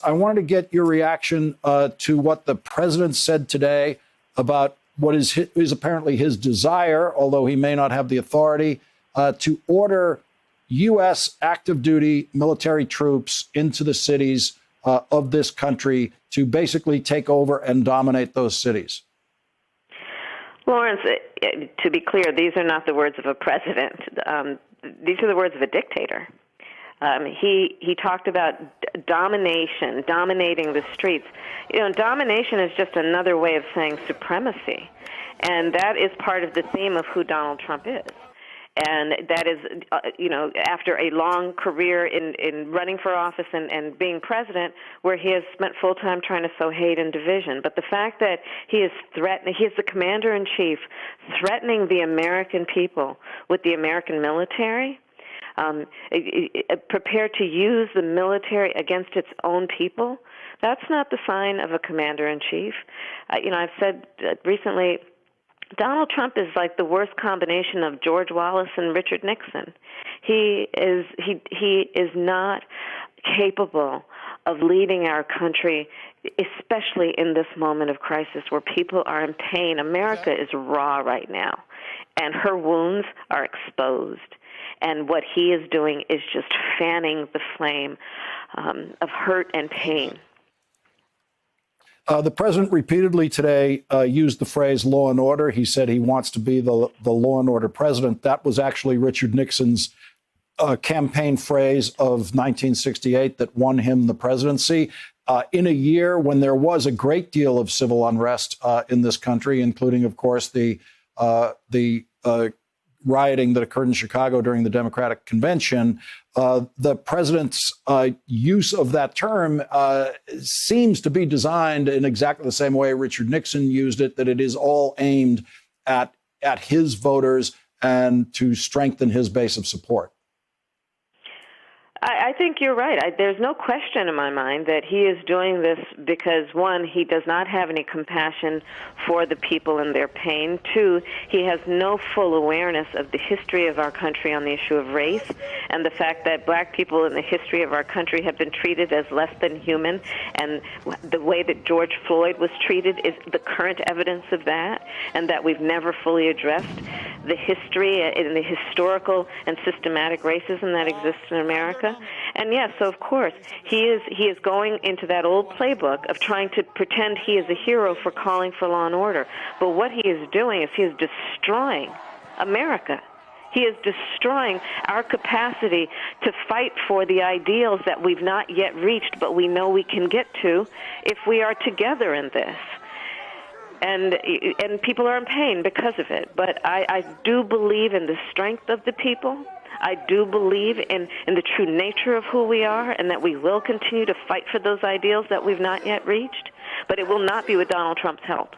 I wanted to get your reaction to what the president said today about what is apparently his desire, although he may not have the authority, to order U.S. active duty military troops into the cities of this country to basically take over and dominate those cities. Lawrence, to be clear, these are not the words of a president. These are the words of a dictator. He talked about dominating the streets. You know, domination is just another way of saying supremacy, and that is part of the theme of who Donald Trump is. And that is, after a long career in running for office and being president, where he has spent full time trying to sow hate and division. But the fact that he is the commander-in-chief, threatening the American people with the American military, prepared to use the military against its own people, that's not the sign of a commander-in-chief. I've said recently, Donald Trump is like the worst combination of George Wallace and Richard Nixon. He is not capable of leading our country, especially in this moment of crisis where people are in pain. America is raw right now, and her wounds are exposed. And what he is doing is just fanning the flame of hurt and pain. The president repeatedly today used the phrase law and order. He said he wants to be the law and order president. That was actually Richard Nixon's campaign phrase of 1968 that won him the presidency. In a year when there was a great deal of civil unrest in this country, including, of course, the rioting that occurred in Chicago during the Democratic Convention, the president's use of that term seems to be designed in exactly the same way Richard Nixon used it, that it is all aimed at his voters and to strengthen his base of support. I think you're right. There's no question in my mind that he is doing this because, one, he does not have any compassion for the people and their pain. Two, he has no full awareness of the history of our country on the issue of race and the fact that black people in the history of our country have been treated as less than human, and the way that George Floyd was treated is the current evidence of that, and that we've never fully addressed the history and the historical and systematic racism that exists in America. And yes, so of course, he is going into that old playbook of trying to pretend he is a hero for calling for law and order. But what he is doing is he is destroying America. He is destroying our capacity to fight for the ideals that we've not yet reached, but we know we can get to if we are together in this. And people are in pain because of it. But I do believe in the strength of the people. I do believe in the true nature of who we are, and that we will continue to fight for those ideals that we've not yet reached. But it will not be with Donald Trump's help.